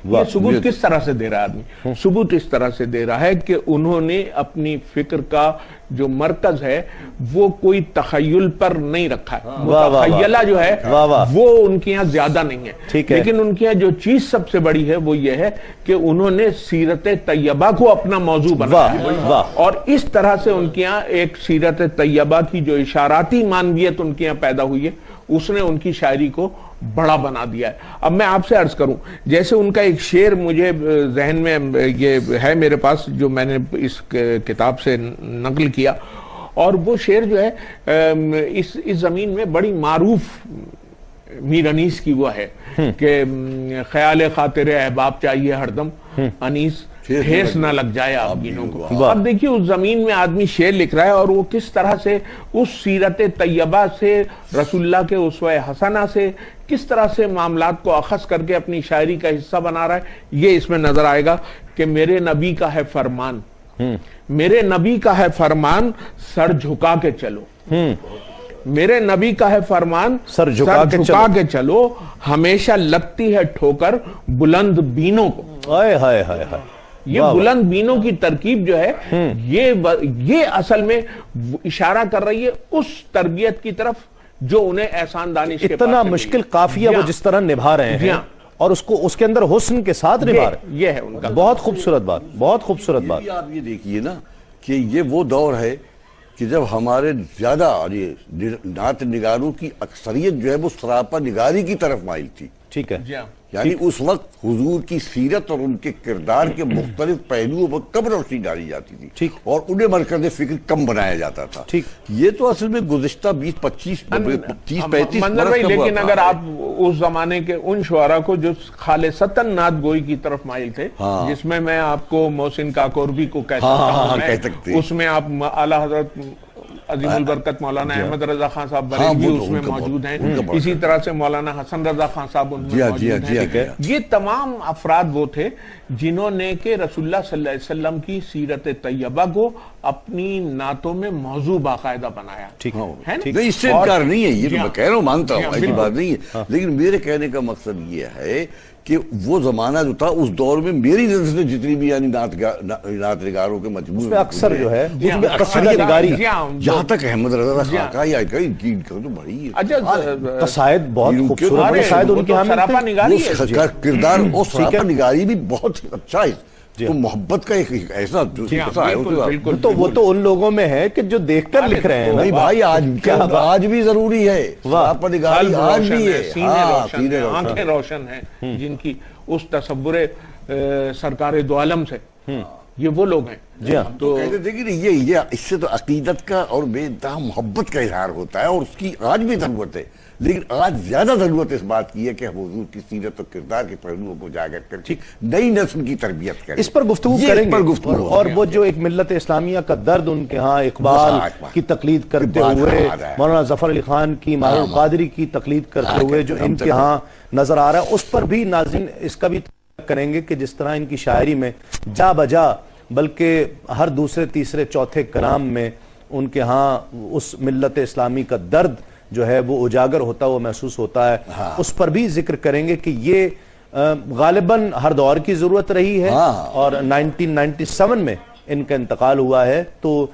یہ ثبوت کس طرح سے دے رہا ہے آدمی؟ ثبوت اس طرح سے دے رہا ہے کہ انہوں نے اپنی فکر کا جو مرکز ہے وہ کوئی تخیل پر نہیں رکھا ہے. متخیلہ جو ہے وہ ان کے یہاں زیادہ نہیں ہے، لیکن ان کے یہاں جو چیز سب سے بڑی ہے وہ یہ ہے کہ انہوں نے سیرت طیبہ کو اپنا موضوع بنایا ہے، اور اس طرح سے ان کے یہاں ایک سیرت طیبہ کی جو اشاراتی معنویت ان کے یہاں پیدا ہوئی ہے اس نے ان کی شاعری کو بڑا بنا دیا ہے. اب میں آپ سے عرض کروں، جیسے ان کا ایک شعر مجھے ذہن میں یہ ہے میرے پاس جو میں نے اس کتاب سے نقل کیا، اور وہ شعر جو ہے اس زمین میں بڑی معروف میر انیس کی وہ ہے کہ خیال خاطر احباب چاہیے ہر دم انیس ٹھیس نہ لگ جائے آپ گینوں کو. اب دیکھیے اس زمین میں آدمی شعر لکھ رہا ہے اور وہ کس طرح سے اس سیرت طیبہ سے، رسول اللہ کے اسوہ حسنہ سے کس طرح سے معاملات کو اخذ کر کے اپنی شاعری کا حصہ بنا رہا ہے. یہ اس میں نظر آئے گا کہ میرے نبی کا ہے فرمان، میرے نبی کا ہے فرمان سر جھکا کے چلو، میرے نبی کا ہے فرمان سر جھکا کے چلو، ہمیشہ لگتی ہے ٹھوکر بلند بینوں کو. یہ بلند بینوں کی ترکیب جو ہے یہ اصل میں اشارہ کر رہی ہے اس تربیت کی طرف جو انہیں احسان دانش کے اتنا مشکل قافیہ وہ جس طرح نبھا رہے ہیں اور اس کے اندر حسن کے ساتھ نبھا رہے ہیں. یہ ہے ان کا بہت خوبصورت بات، بہت خوبصورت بات. آپ یہ دیکھیے نا کہ یہ وہ دور ہے کہ جب ہمارے زیادہ نعت نگاروں کی اکثریت جو ہے وہ سراپا نگاری کی طرف مائل تھی. ٹھیک ہے، یعنی اس وقت حضور کی سیرت اور ان کے کردار کے مختلف پہلوؤں پر کم روشنی ڈالی جاتی تھی اور انہیں مرکز فکر کم بنایا جاتا تھا. یہ تو اصل میں گزشتہ 20-25-30-35 منظر بھائی، لیکن اگر آپ اس زمانے کے ان شعراء کو جو خالصتاً نعت گوئی کی طرف مائل تھے، جس میں میں آپ کو محسن کاکوربی کو کہہ سکتا ہوں، اس میں آپ اعلیٰ حضرت عظیم البرکت مولانا احمد رضا خان صاحب بریلوی اس میں موجود ہیں، اسی طرح سے مولانا حسن رضا خان صاحب ان میں موجود ہیں. یہ تمام افراد وہ تھے جنہوں نے کہ رسول اللہ صلی اللہ علیہ وسلم کی سیرت طیبہ کو اپنی نعتوں میں موضوع باقاعدہ بنایا. نہیں، اس سے انکار نہیں ہے، یہ تو میں کہہ رہا ہوں، مانتا ہوں، ایسی بات نہیں ہے. لیکن میرے کہنے کا مقصد یہ ہے کہ وہ زمانہ جو تھا اس دور میں میری نظر سے جتنی بھی یعنی نعت نگاروں کے مجموعے میں اکثر جو ہے قصیدہ نگاری جہاں تک احمد رضا خان کا یا ان کی تو بڑی قصائد بہت خوبصورت قصائد ان کے سراپا نگاری کردار اور سراپا نگاری بھی بہت اچھا ہے. تو محبت کا ایک ایسا تو وہ تو ان لوگوں میں ہے کہ جو دیکھ کر لکھ رہے ہیں. نہیں بھائی، آج بھی ضروری ہے سراپا نگاری، آج بھی ہے. آنکھیں روشن ہیں جن کی اس تصور سرکار دو عالم سے، یہ وہ لوگ ہیں. تو دیکھیے یہ اس سے تو عقیدت کا اور بے انتہا محبت کا اظہار ہوتا ہے اور اس کی آج بھی ضرورت ہے. لیکن آج زیادہ ضرورت اس بات کی ہے کہ ہم حضور کی سیرت اور کردار کے پہلوؤں کو اجاگر کر کے نئی نسل کی تربیت کریں. اس پر گفتگو کریں گے. اور وہ جو ایک ملت اسلامیہ کا درد ان کے ہاں اقبال کی تقلید کرتے ہوئے، مولانا ظفر علی خان کی، ماہر القادری کی تقلید کرتے ہوئے جو ان کے ہاں نظر آ رہا ہے، اس پر بھی ناظرین اس کا بھی کریں گے کہ جس طرح ان کی شاعری میں جا بجا بلکہ ہر دوسرے تیسرے چوتھے کلام میں ان کے ہاں اس ملت اسلامی کا درد جو ہے وہ اجاگر ہوتا ہے، وہ محسوس ہوتا ہے. اس پر بھی ذکر کریں گے کہ یہ غالباً ہر دور کی ضرورت رہی ہے اور 1997 میں ان کا انتقال ہوا ہے، تو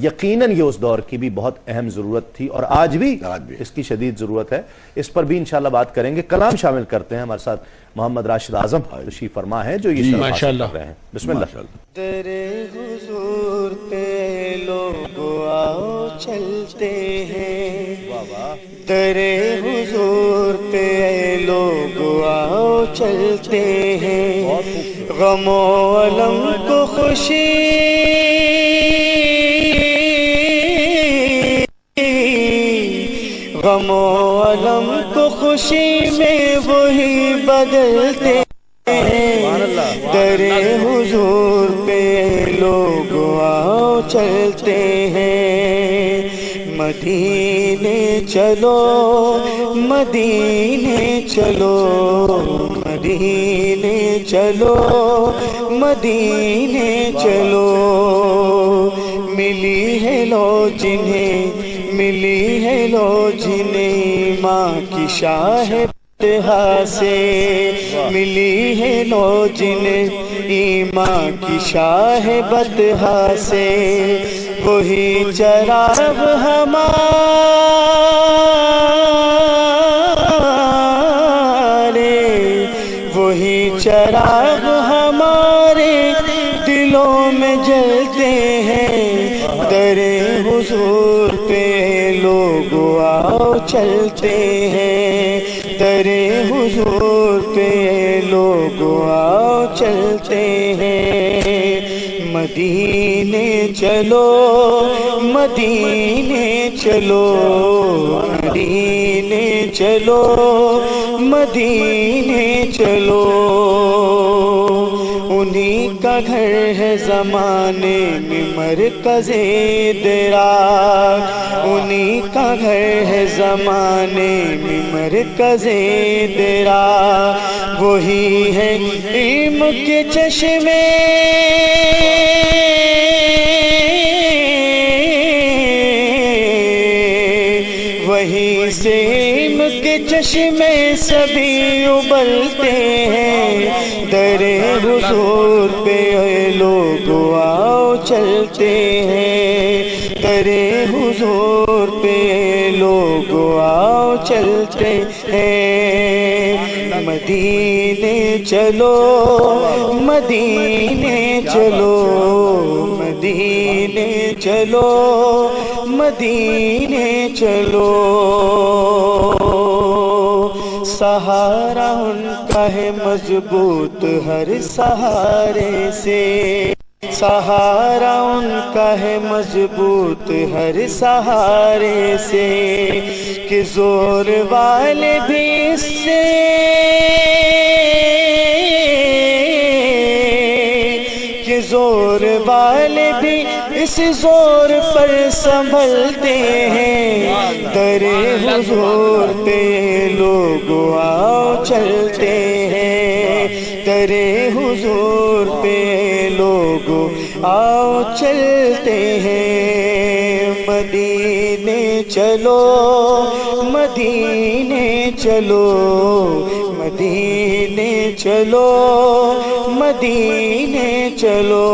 یقیناً یہ اس دور کی بھی بہت اہم ضرورت تھی اور آج بھی اس کی شدید ضرورت ہے. اس پر بھی انشاءاللہ بات کریں گے. کلام شامل کرتے ہیں. ہمارے ساتھ محمد راشد اعظم تشریف فرما ہے جو یہ شرح حاصل کر رہے ہیں. بسم اللہ. تیرے حضور پہ لوگ آؤ چلتے ہیں، تیرے حضور پہ لوگ آؤ چلتے ہیں، غم و علم کو خوشی غم و علم کو خوشی میں وہی بدلتے ہیں، در حضور پہ لوگ آؤ چلتے ہیں. مدینے چلو مدینے چلو مدینے چلو مدینے چلو، ملی ہے لو جنہیں ملی ہے لو جنہیں ماں کی شاہ بطحا سے ملی ہے لو جنہیں ایمان کی شاہ بطحا سے وہی چراغ ہمارے وہی چراغ ہمارے دلوں میں جلتے ہیں در حضور پہ لوگ آؤ چلتے ہیں در حضور پہ لوگ آؤ چلتے ہیں مدینے چلو مدینے چلو مدینے چلو مدینے چلو انہی کا گھر ہے زمانے میں مرکز ادراک انہی کا گھر ہے زمانے میں مرکز ادراک وہی ہے علم کے چشمے وہی سے علم کے چشمے سبھی ابلتے ہیں در حضور پہ لوگ آؤ چلتے ہیں در حضور پہ لوگ آؤ چلتے ہیں مدینے چلو مدینے چلو مدینے چلو مدینے چلو سہارا ان کا ہے مضبوط ہر سہارے سے سہارا ان کا ہے مضبوط ہر سہارے سے کہ زور والے بھی اس سے کہ زور والے بھی اس زور پر سنبھلتے ہیں در حضور پہ لوگ آؤ چلتے ہیں در حضور پہ لوگ آؤ چلتے ہیں مدینے چلو مدینے چلو مدینے چلو مدینے چلو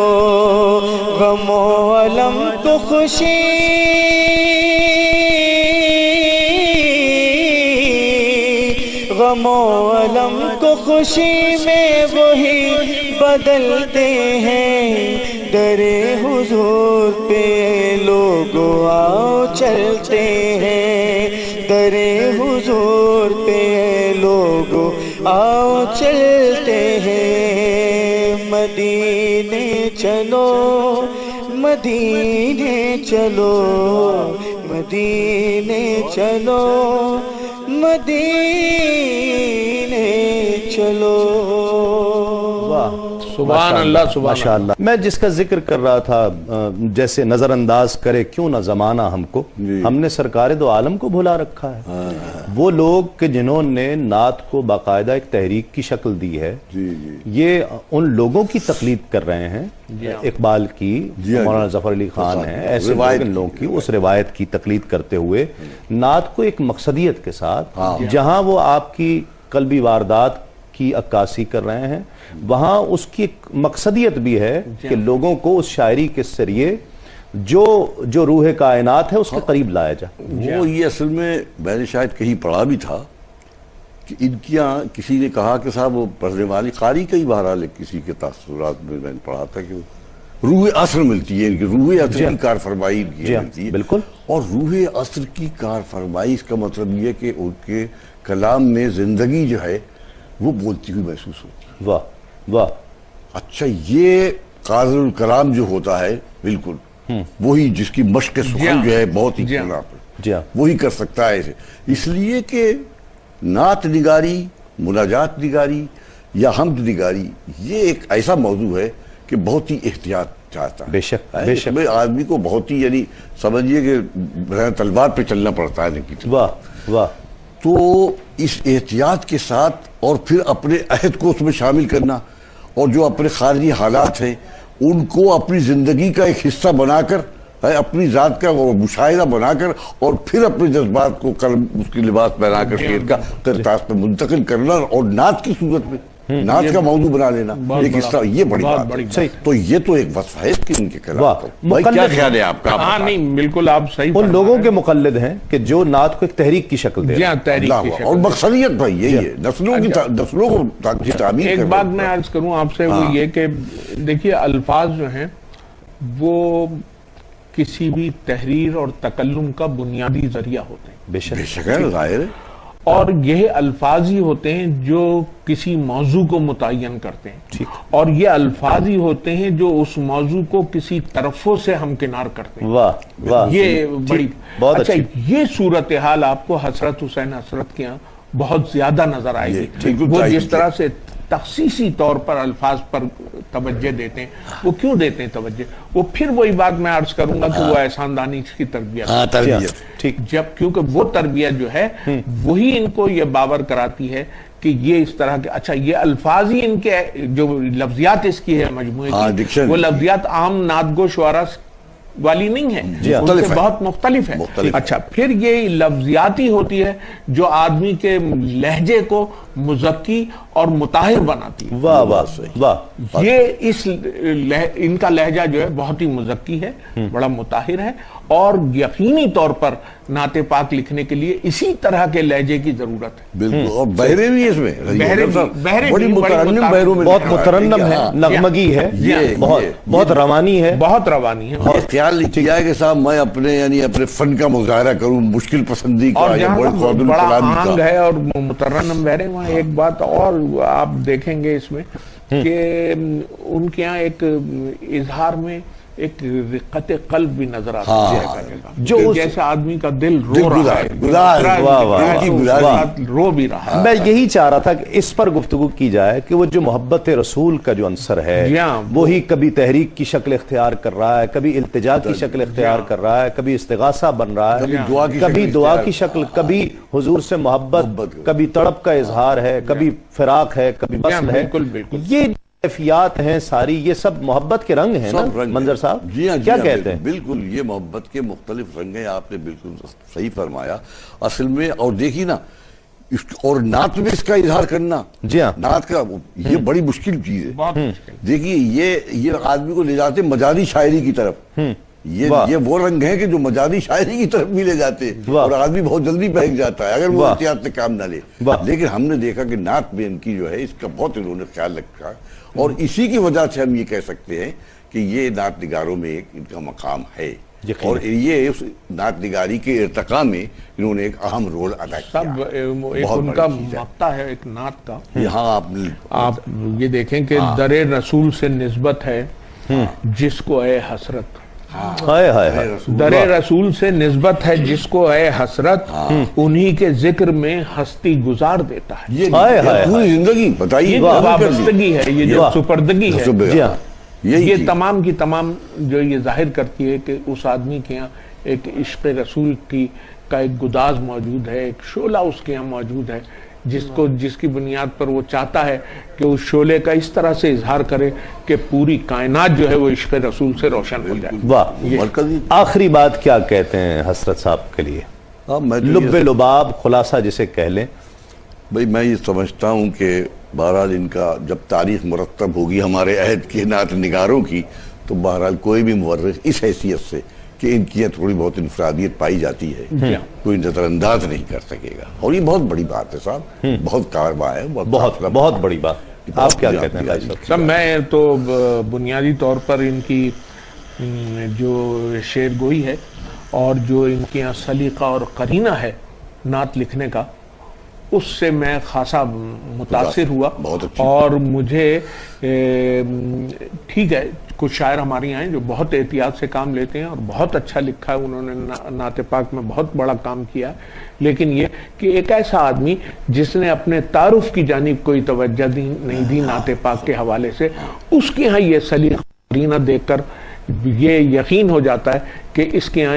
غم و علم تو خوشی غم و علم کو خوشی میں وہی بدلتے ہیں در حضور پہ لوگ آؤ چلتے ہیں در حضور پہ لوگ آؤ چلتے ہیں مدینے چلو مدینے چلو مدینے چلو مدینے چلو سبحان اللہ سبحان ماشاء اللہ. میں جس کا ذکر کر رہا تھا جیسے نظر انداز کرے کیوں نہ زمانہ ہم کو ہم نے سرکار دو عالم کو بھلا رکھا ہے وہ لوگ کہ جنہوں نے نعت کو باقاعدہ ایک تحریک کی شکل دی ہے یہ ان لوگوں کی تقلید کر رہے ہیں اقبال کی مولانا ظفر علی خان ہیں ایسے لوگوں کی اس روایت کی تقلید کرتے ہوئے نعت کو ایک مقصدیت کے ساتھ جہاں وہ آپ کی قلبی واردات کی عکاسی کر رہے ہیں وہاں اس کی ایک مقصدیت بھی ہے کہ لوگوں کو اس شاعری کے ذریعے جو روح کائنات ہے اس کے قریب لایا جائے. وہ یہ اصل میں نے شاید کہیں پڑھا بھی تھا کہ ان کی کسی نے کہا کہ صاحب وہ پڑھنے والی قاری کئی بہرحال کسی کے تاثرات میں نے پڑھا تھا کہ روح عصر ملتی ہے ان کی روح عصر کی کار فرمائی ملتی ہے بالکل. اور روح عصر کی کار فرمائی اس کا مطلب یہ کہ ان کے کلام میں زندگی جو ہے وہ بولتی ہوئی محسوس ہوتی ہے. واہ واہ. اچھا یہ قادر الکلام جو ہوتا ہے بالکل وہی جس کی مشق سخن جو ہے بہت ہی وہی کر سکتا ہے اسے اس لیے کہ نعت نگاری مناجات نگاری یا حمد نگاری یہ ایک ایسا موضوع ہے کہ بہت ہی احتیاط چاہتا ہے. بے شک بے شک آدمی کو بہت ہی یعنی سمجھیے کہ تلوار پہ چلنا پڑتا ہے. واہ واہ. تو اس احتیاط کے ساتھ اور پھر اپنے عہد کو اس میں شامل کرنا اور جو اپنے خارجی حالات ہیں ان کو اپنی زندگی کا ایک حصہ بنا کر اپنی ذات کا وہ مشاہدہ بنا کر اور پھر اپنے جذبات کو قلم اس کی لباس پہنا کر شعر کا کرتاس پہ منتقل کرنا اور نعت کی صورت میں نعت کا موضوع بنا لینا ایک اس طرح، یہ بڑی بات ہے۔ تو یہ تو ایک وصف ہے اس کی ان کے کلام کا۔ بھائی کیا خیال ہے آپ کا؟ ہاں نہیں بالکل آپ صحیح، ان لوگوں کے مقلد ہیں کہ جو نعت کو ایک تحریک کی شکل دے اور مقصدیت بھائی یہی ہے، نسلوں کو تعمیر۔ ایک بات میں عرض کروں آپ سے، وہ یہ کہ دیکھیے الفاظ جو ہیں وہ کسی بھی تحریر اور تکلم کا بنیادی ذریعہ ہوتے ہیں، بے شک ظاہر ہے، اور یہ الفاظ ہی ہوتے ہیں جو کسی موضوع کو متعین کرتے ہیں، اور یہ الفاظ ہی ہوتے ہیں جو اس موضوع کو کسی طرفوں سے ہمکنار کرتے ہیں۔ واہ واہ، یہ بڑی بہت اچھا، اچھی۔ یہ صورتحال آپ کو حسرت حسین حسرت کے یہاں بہت زیادہ نظر آئے گی۔ وہ جس طرح سے تخصیصی طور پر الفاظ پر توجہ دیتے ہیں، وہ کیوں دیتے ہیں توجہ؟ وہ پھر وہی بات میں عرض کروں گا کہ وہ احسان دانی کی تربیت، ٹھیک، جب کیونکہ وہ تربیت جو ہے وہی ان کو یہ باور کراتی ہے کہ یہ اس طرح کے اچھا یہ الفاظ ہی ان کے جو لفظیات اس کی ہے مجموعے کی، وہ لفظیات عام نعت گو شعراء والی نہیں ہے، ان سے بہت مختلف ہے۔ اچھا پھر یہ لفظیاتی ہوتی ہے جو آدمی کے لہجے کو مزکی اور مطہر بناتی ہے۔ واہ واہ واہ، یہ ان کا لہجہ جو ہے بہت ہی مزکی ہے، بڑا مطہر ہے، اور یقینی طور پر نعت پاک لکھنے کے لیے اسی طرح کے لہجے کی ضرورت ہے۔ بالکل، اور بہرے بھی اس میں بہت مترنم ہے، نغمگی ہے، بہت روانی ہے، بہت روانی ہے۔ اور خیال کیا ہے کہ صاحب میں اپنے فن کا مظاہرہ کروں، مشکل پسندی کا، اور جہاں بڑا آنگ ہے اور مترنم بہرے، وہاں ایک بات اور آپ دیکھیں گے اس میں کہ ان کے یہاں ایک اظہار میں ایک رقت قلب بھی نظر آتا ہے، جو جیسے آدمی کا دل رو رہا ہے، رو بھی رہا ہے۔ میں یہی چاہ رہا تھا کہ اس پر گفتگو کی جائے کہ وہ جو محبت رسول کا جو عنصر ہے وہی کبھی تحریک کی شکل اختیار کر رہا ہے، کبھی التجا کی شکل اختیار کر رہا ہے، کبھی استغاثہ بن رہا ہے، کبھی دعا کی شکل، کبھی حضور سے محبت، کبھی تڑپ کا اظہار ہے، کبھی فراق ہے، کبھی وصل ہے۔ یہ کیفیات ہیں ساری، یہ سب محبت کے رنگ ہیں نا منظر صاحب؟ کیا کہتے ہیں؟ بالکل، یہ محبت کے مختلف رنگ ہیں، آپ نے بالکل صحیح فرمایا اصل میں۔ اور دیکھیے نا، اور نعت میں اس کا اظہار کرنا، جی ہاں، نعت کا یہ بڑی مشکل چیز ہے۔ دیکھیے یہ آدمی کو لے جاتے مجازی شاعری کی طرف، یہ وہ رنگ ہیں کہ جو مجازی شاعری کی طرف بھی لے جاتے ہیں، اور آدمی بہت جلدی بہک جاتا ہے اگر وہ احتیاط سے کام نہ لے۔ لیکن ہم نے دیکھا کہ نعت میں ان کی جو ہے اس کا بہت انہوں نے خیال رکھا، اور اسی کی وجہ سے ہم یہ کہہ سکتے ہیں کہ یہ نعت نگاروں میں ایک ان کا مقام ہے، اور یہ اس نعت نگاری کے ارتقاء میں انہوں نے ایک اہم رول ادا کیا۔ ایک ان کا مقطع ہے ایک نعت کا، یہاں آپ یہ دیکھیں کہ در رسول سے نسبت ہے جس کو اے حسرت، در رسول سے نسبت ہے جس کو اے حسرت، انہی کے ذکر میں ہستی گزار دیتا ہے۔ یہ پوری زندگی بتائیے، یہ وابستگی ہے، یہ جو سپردگی ہے، یہ تمام کی تمام جو یہ ظاہر کرتی ہے کہ اس آدمی کے یہاں ایک عشق رسول کا ایک گداز موجود ہے، ایک شعلہ اس کے یہاں موجود ہے، جس کی بنیاد پر وہ چاہتا ہے کہ اس شعلے کا اس طرح سے اظہار کرے کہ پوری کائنات جو ہے وہ عشق رسول سے روشن ہو جائے۔ واہ، آخری بات کیا کہتے ہیں حسرت صاحب کے لیے؟ لب لباب خلاصہ جسے کہہ لیں۔ بھئی میں یہ سمجھتا ہوں کہ بہرحال ان کا جب تاریخ مرتب ہوگی ہمارے عہد کے نعت نگاروں کی، تو بہرحال کوئی بھی مورخ اس حیثیت سے کہ ان کی تھوڑی بہت انفرادیت پائی جاتی ہے، کوئی نظر انداز نہیں کر سکے گا، اور یہ بہت بڑی بات ہے صاحب، بہت کارواں ہے، بہت بڑی بات۔ آپ کیا کہتے ہیں بھائی صاحب؟ میں تو بنیادی طور پر ان کی جو شعر گوئی ہے اور جو ان کے یہاں سلیقہ اور قرینہ ہے نعت لکھنے کا، اس سے میں خاصا متاثر ہوا، اور مجھے ٹھیک ہے کچھ شاعر ہمارے یہاں ہیں جو بہت احتیاط سے کام لیتے ہیں اور بہت اچھا لکھا ہے، انہوں نے نعت پاک میں بہت بڑا کام کیا ہے، لیکن یہ کہ ایک ایسا آدمی جس نے اپنے تعارف کی جانب کوئی توجہ نہیں دی نعت پاک کے حوالے سے، اس کے ہاں یہ سلیقہ قرینہ دیکھ کر یہ یقین ہو جاتا ہے کہ اس کے ہاں